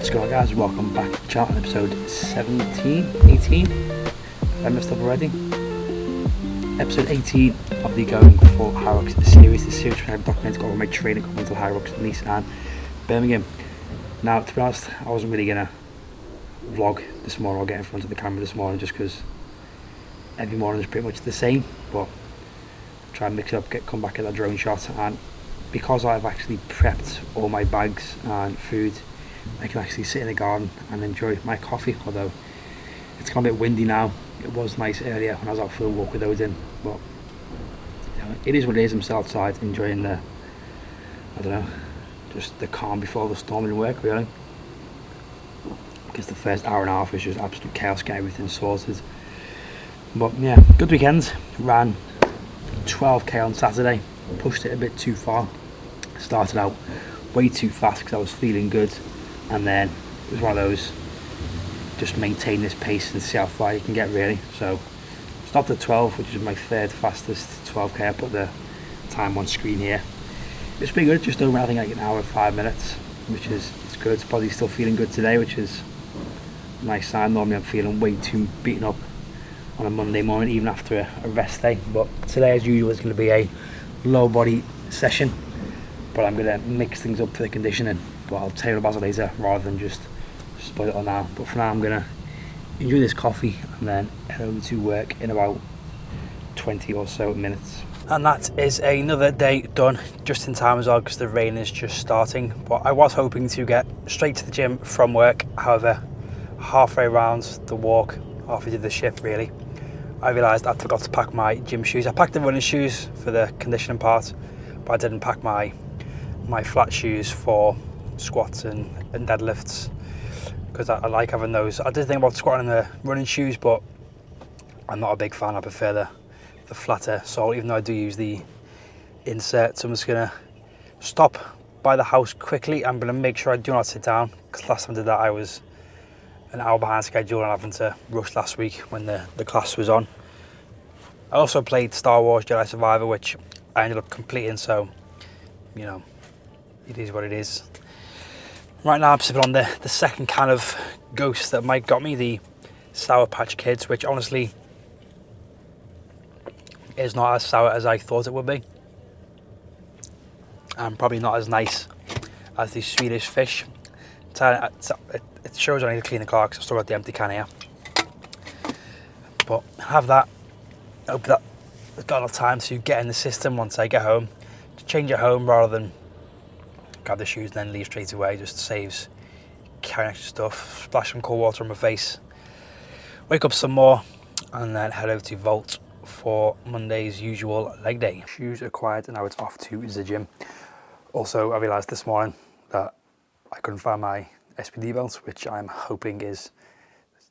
What's going on, guys? Welcome back to the channel. Episode 17, 18. I messed up already. Episode 18 of the Going Full Hyrox series. The series where I document all my training Going Full Hyrox, Nice and Birmingham. Now, to be honest, I wasn't really gonna vlog this morning or get in front of the camera this morning, just because every morning is pretty much the same. But try and mix it up, come back at that drone shot, and because I've actually prepped all my bags and food, I can actually sit in the garden and enjoy my coffee. Although it's gone a bit windy now. It was nice earlier when I was out for a walk with Odin, but you know, it is what it is. I'm still outside enjoying the, I don't know, just the calm before the storm in work, really. Because the first hour and a half was just absolute chaos, getting everything sorted. But yeah, good weekend. Ran 12k on Saturday, pushed it a bit too far. Started out way too fast because I was feeling good, and then it was one of those, just maintain this pace and see how far you can get, really. So stopped at 12, which is my third fastest 12k. I put the time on screen here. It's pretty good, just over I think like an hour and 5 minutes, which is it's good. Body's still feeling good today, which is a nice sign. Normally I'm feeling way too beaten up on a Monday morning, even after a rest day. But today, as usual, is going to be a low body session, but I'm going to mix things up for the conditioning. But I'll tell you about it later rather than just spoil it on now. But for now, I'm going to enjoy this coffee and then head over to work in about 20 or so minutes. And that is another day done, just in time as well, because the rain is just starting. But I was hoping to get straight to the gym from work. However, halfway around the walk, halfway through the shift really, I realised I forgot to pack my gym shoes. I packed the running shoes for the conditioning part, but I didn't pack my flat shoes for squats and deadlifts, because I like having those. I did think about squatting in the running shoes, but I'm not a big fan. I prefer the flatter sole, even though I do use the insert. So I'm just going to stop by the house quickly. I'm going to make sure I do not sit down, because last time I did that I was an hour behind schedule and having to rush last week when the class was on. I also played Star Wars Jedi Survivor, which I ended up completing, so you know, it is what it is. Right now I'm sipping on the second can of Ghost that Mike got me, the Sour Patch Kids, which honestly is not as sour as I thought it would be, and probably not as nice as the Swedish Fish. It shows I need to clean the car because I've still got the empty can here. But have that. Hope that I've got enough time to get in the system once I get home. To change at home rather than grab the shoes and then leave straight away. Just saves carrying extra stuff. Splash some cold water on my face. Wake up some more and then head over to Vault for Monday's usual leg day. Shoes acquired and now it's off to the gym. Also, I realised this morning that I couldn't find my SPD belt, which I'm hoping is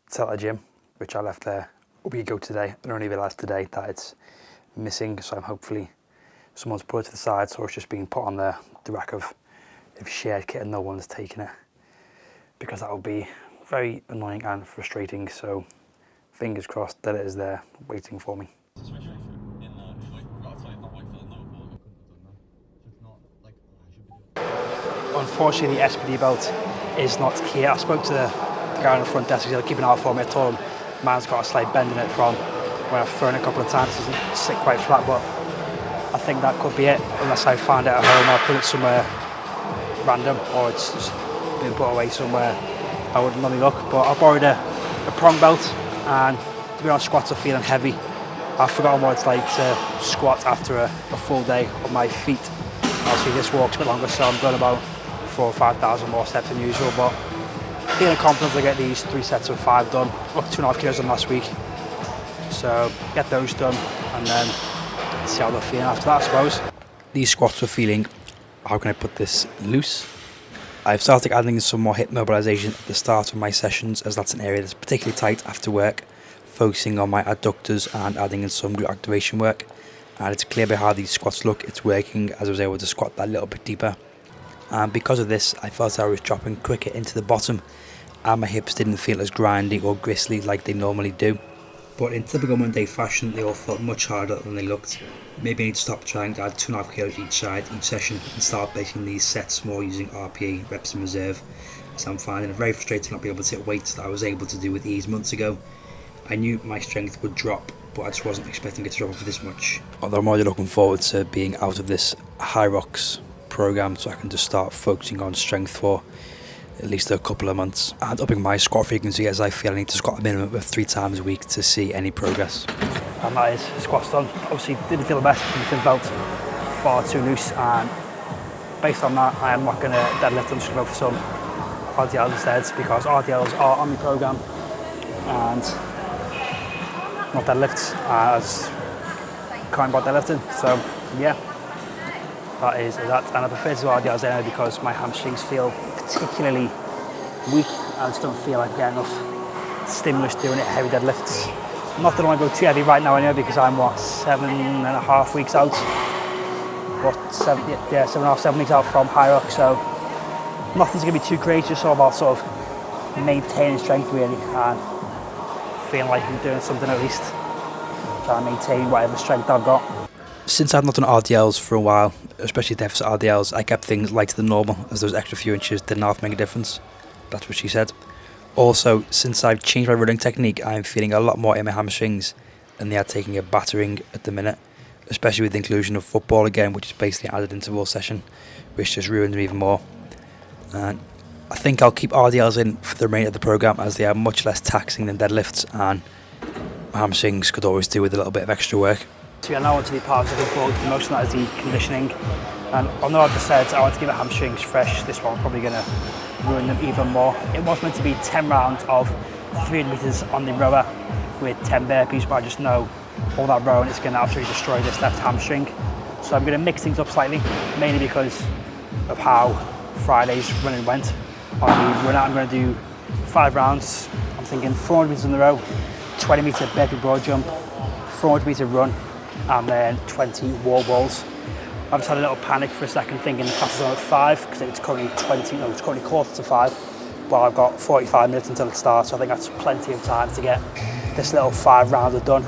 still at the gym, which I left there a week ago today, and only realised today that it's missing. So I'm hopefully someone's put it to the side, so it's just being put on the rack of shared kit and no one's taken it, because that would be very annoying and frustrating. So fingers crossed that it is there waiting for me. Unfortunately, the SPD belt is not here. I spoke to the guy on the front desk. He's keeping an eye out for me. I told him mine's got a slight bend in it from when I've thrown it a couple of times. It doesn't sit quite flat, but I think that could be it, unless I find it at home. I'll put it somewhere random, or it's just been put away somewhere I wouldn't normally look. But I borrowed a prong belt, and to be honest, squats are feeling heavy. I've forgotten what it's like to squat after a full day on my feet. Obviously this walk's a bit longer, so I'm doing about 4,000 or 5,000 more steps than usual, but feeling confident to get these 3 sets of 5 done. Up 2.5 kilos on last week, so get those done and then see how they're feeling after that, I suppose. These squats were feeling, how can I put this, loose. I've started adding some more hip mobilisation at the start of my sessions, as that's an area that's particularly tight after work, focusing on my adductors and adding in some glute activation work. And it's clear by how these squats look, it's working, as I was able to squat that little bit deeper. And because of this, I felt I was dropping quicker into the bottom, and my hips didn't feel as grindy or gristly like they normally do. But in typical Monday fashion, they all felt much harder than they looked. Maybe I need to stop trying to add 2.5 kilos each side each session and start basing these sets more using RPE, reps in reserve, as I'm finding it very frustrating not being able to hit weights that I was able to do with ease months ago. I knew my strength would drop, but I just wasn't expecting it to drop off this much. Although I'm already looking forward to being out of this Hyrox program so I can just start focusing on strength for at least a couple of months and upping my squat frequency, as I feel I need to squat a minimum of 3 times a week to see any progress. And that is squats done. Obviously didn't feel the best, everything felt far too loose, and based on that I am not going to deadlift. I'm just going to go for some RDLs instead, because RDLs are on the program and not deadlifts, as can't about deadlifting. So yeah, that is that. And I prefer to do RDLs anyway because my hamstrings feel particularly weak. I just don't feel like I get enough stimulus doing it heavy deadlifts. Not that I want to go too heavy right now anyway, because I'm 7.5 weeks out. 7.5 weeks out from Hyrox, so nothing's going to be too crazy. Just all about sort of maintaining strength really, and feeling like I'm doing something at least, trying to maintain whatever strength I've got. Since I've not done RDLs for a while, especially deficit RDLs, I kept things lighter than normal, as those extra few inches didn't half make a difference. That's what she said. Also, since I've changed my running technique, I'm feeling a lot more in my hamstrings, and they are taking a battering at the minute, especially with the inclusion of football again, which is basically an added interval session, which just ruins them even more. And I think I'll keep RDLs in for the remainder of the programme, as they are much less taxing than deadlifts, and my hamstrings could always do with a little bit of extra work. So we are now on to the part looking forward to, most of that is the conditioning. And although I've just said I want to keep the hamstrings fresh, this one's probably going to ruin them even more. It was meant to be 10 rounds of 300 metres on the rower with 10 burpees, but I just know all that rowing is going to absolutely destroy this left hamstring. So I'm going to mix things up slightly, mainly because of how Friday's running went. On the run out, I'm going to do 5 rounds. I'm thinking 400 metres on the row, 20 metre burpee broad jump, 400 metre run, and then 20 wall balls. I've just had a little panic for a second, thinking the class is on at 5, because it's currently it's currently quarter to 5, but I've got 45 minutes until it starts, so I think that's plenty of time to get this little 5 rounder done.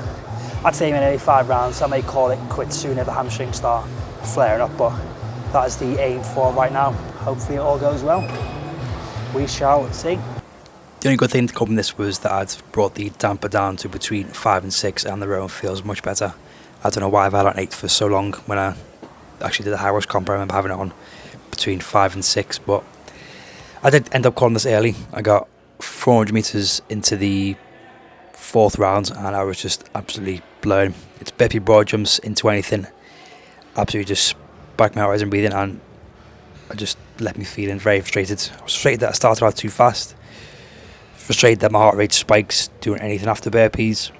I'd say maybe 5 rounds, I may call it quits soon if the hamstrings start flaring up, but that is the aim for right now. Hopefully it all goes well. We shall see. The only good thing to come from this was that I'd brought the damper down to between 5 and 6, and the rowing feels much better. I don't know why I've had it on 8 for so long. When I actually did the Hyrox comp, I remember having it on between 5 and 6, but I did end up calling this early. I got 400 metres into the 4th round and I was just absolutely blown. It's burpee broad jumps into anything, absolutely just spiked my horizon breathing, and it just left me feeling very frustrated. I was frustrated that I started out too fast, frustrated that my heart rate spikes doing anything after burpees,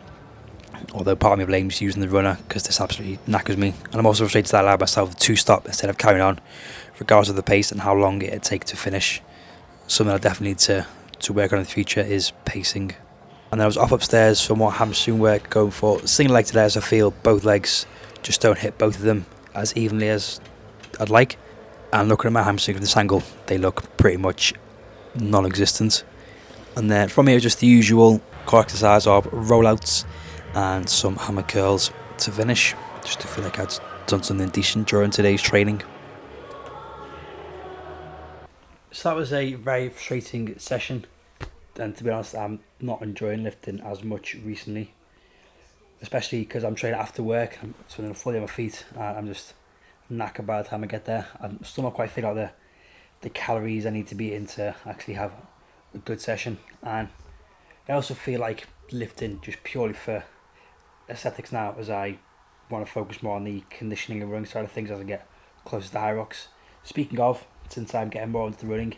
although part of me blames using the runner because this absolutely knackers me. And I'm also frustrated that I allowed myself to stop instead of carrying on, regardless of the pace and how long it'd take to finish. Something I definitely need to work on in the future is pacing. And then I was off upstairs for more hamstring work, going for single leg today, as I feel both legs just don't hit both of them as evenly as I'd like. And looking at my hamstring from this angle, they look pretty much non-existent. And then from here, just the usual core exercise of rollouts and some hammer curls to finish, just to feel like I'd done something decent during today's training. So that was a very frustrating session, and to be honest, I'm not enjoying lifting as much recently, especially because I'm training after work. I'm swimming fully on my feet, and I'm just knackered by the time I get there. I'm still not quite figured out the calories I need to be in to actually have a good session, and I also feel like lifting just purely for aesthetics now, as I want to focus more on the conditioning and running side of things as I get closer to Hyrox. Speaking of, since I'm getting more into the running,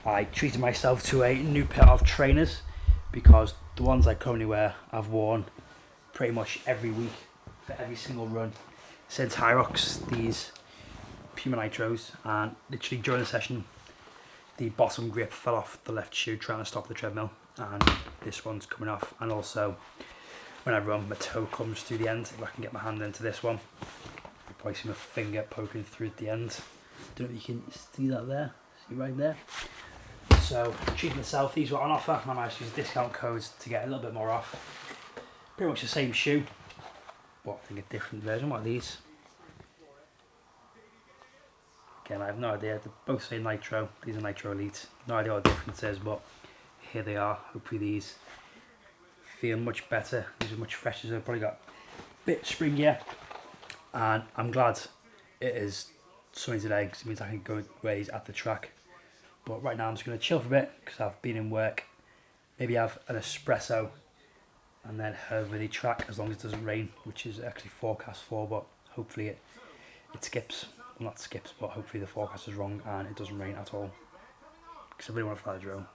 I treated myself to a new pair of trainers, because the ones I currently wear I've worn pretty much every week for every single run since Hyrox, these Puma Nitros, and literally during the session the bottom grip fell off the left shoe trying to stop the treadmill, and this one's coming off, and also when I run my toe comes through the end. If I can get my hand into this one, I probably see my finger poking through at the end. Don't know if you can see that there, see right there. So treating myself, these were on offer and I managed to use discount codes to get a little bit more off. Pretty much the same shoe, but I think a different version. What are these? Again, I have no idea. They both say Nitro. These are Nitro Elite. No idea what the difference is, but here they are. Hopefully these feel much better. These are much fresher. They've probably got a bit springier. And I'm glad it is sunny today because it means I can go race at the track. But right now I'm just going to chill for a bit because I've been in work. Maybe have an espresso and then head over the track as long as it doesn't rain, which is actually forecast for, but hopefully it skips. Well, not skips, but hopefully the forecast is wrong and it doesn't rain at all. Because I really want to fly the drone.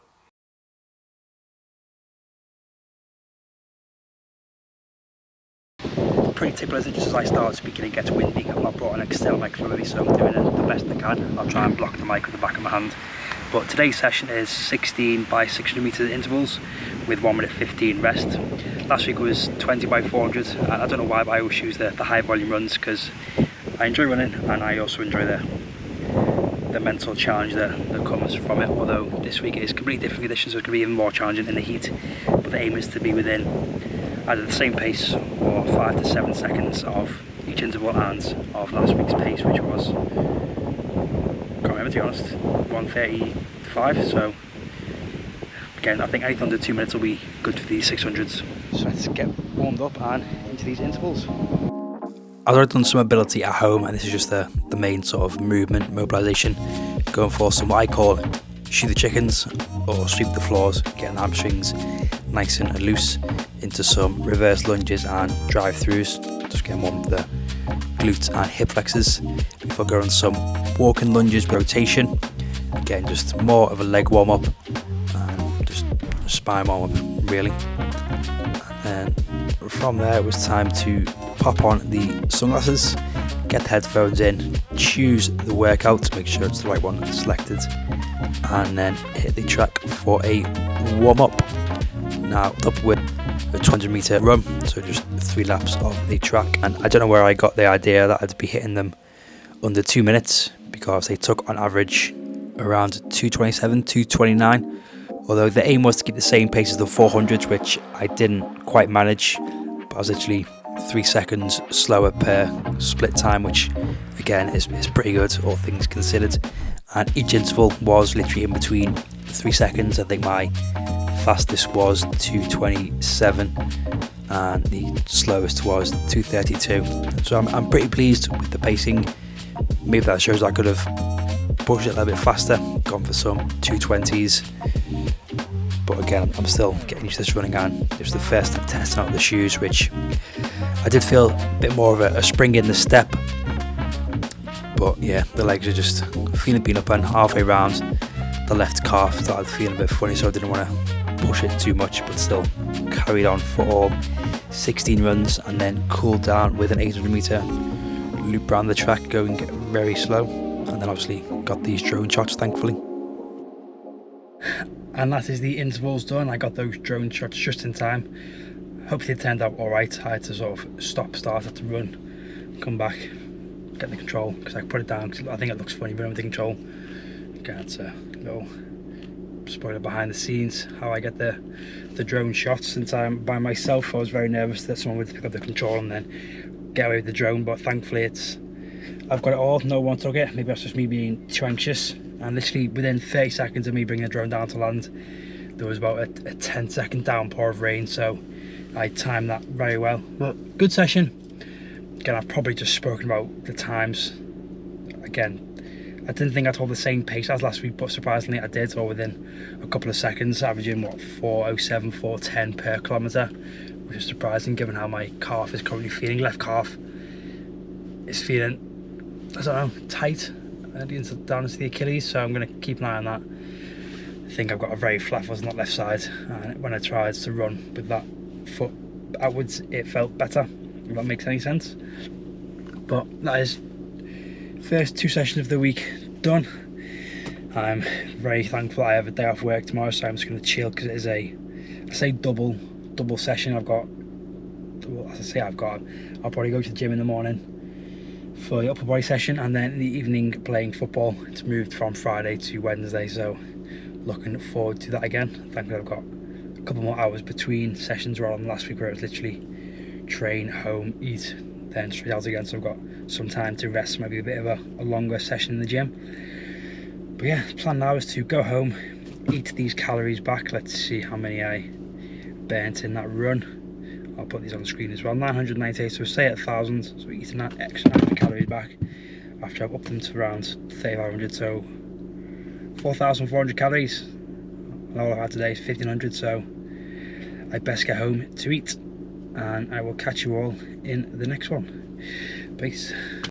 Pretty typical, isn't it? Just as I start speaking, it gets windy. I've not brought an external microphone with me, so I'm doing it the best I can. I'll try and block the mic with the back of my hand. But today's session is 16 by 600 meter intervals with 1 minute 15 rest. Last week was 20 by 400. I don't know why, but I always choose the high volume runs because I enjoy running and I also enjoy the mental challenge that comes from it. Although this week it is completely different conditions, so it's going to be even more challenging in the heat. But the aim is to be within either the same pace or 5 to 7 seconds of each interval and of last week's pace, which was, can't remember to be honest, 1:35. So again, I think anything under 2 minutes will be good for these 600s. So let's get warmed up and into these intervals. I've already done some mobility at home, and this is just the main sort of movement, mobilisation, going for some what I call shoot the chickens or sweep the floors, getting the hamstrings nice and loose into some reverse lunges and drive-throughs, just getting warm with the glutes and hip flexors before going some walking lunges rotation. Again, just more of a leg warm-up and just a spine warm-up really. And then from there it was time to pop on the sunglasses, get the headphones in, choose the workout to make sure it's the right one selected, and then hit the track for a warm-up. Now up with a 200 meter run, so just 3 laps of the track, and I don't know where I got the idea that I'd be hitting them under 2 minutes because they took on average around 2:27, 2:29, although the aim was to keep the same pace as the 400, which I didn't quite manage, but I was literally 3 seconds slower per split time, which again is pretty good all things considered, and each interval was literally in between 3 seconds. I think my fastest was 2:27 and the slowest was 2:32, so I'm pretty pleased with the pacing. Maybe that shows I could have pushed it a little bit faster, gone for some 2:20s, but again I'm still getting used to this running, and it was the first time testing out the shoes, which I did feel a bit more of a spring in the step, but yeah, the legs are just feeling beat up, and halfway round the left calf started feeling a bit funny, so I didn't want to push it too much, but still carried on for all 16 runs and then cooled down with an 800 meter loop around the track, going very slow, and then obviously got these drone shots thankfully. And that is the intervals done. I got those drone shots just in time. Hopefully it turned out alright. I had to sort of start at the run, come back, get the control, because I put it down because I think it looks funny when I'm the control. Again, it's a little spoiler behind the scenes how I get the drone shots. Since I'm by myself, I was very nervous that someone would pick up the control and then get away with the drone, but thankfully I've got it all, no one took it. Maybe that's just me being too anxious, and literally within 30 seconds of me bringing the drone down to land there was about a 10-second downpour of rain, so I timed that very well. But good session. Again, I've probably just spoken about the times. Again, I didn't think I'd hold the same pace as last week, but surprisingly I did, or within a couple of seconds, averaging what, 4:07, 4:10 per kilometre, which is surprising given how my calf is currently feeling. Left calf is feeling, I don't know, tight down into the Achilles, so I'm going to keep an eye on that. I think I've got a very flat foot on that left side, and when I tried to run with that foot outwards it felt better, if that makes any sense. But that is first 2 sessions of the week done. I'm very thankful I have a day off work tomorrow, so I'm just going to chill because it is I say double session. I'll probably go to the gym in the morning for the upper body session, and then in the evening playing football. It's moved from Friday to Wednesday, so looking forward to that again. Thankfully I've got a couple more hours between sessions rather than last week where it was literally train, home, eat, then straight out again, so I've got some time to rest, maybe a bit of a longer session in the gym. But yeah, the plan now is to go home, eat these calories back. Let's see how many I burnt in that run. I'll put these on the screen as well. 998, so stay at 1,000, so eating that extra 900 calories back after I've upped them to around 3,500, so 4,400 calories. And all I've had today is 1,500, so I best get home to eat, and I will catch you all in the next one. Peace.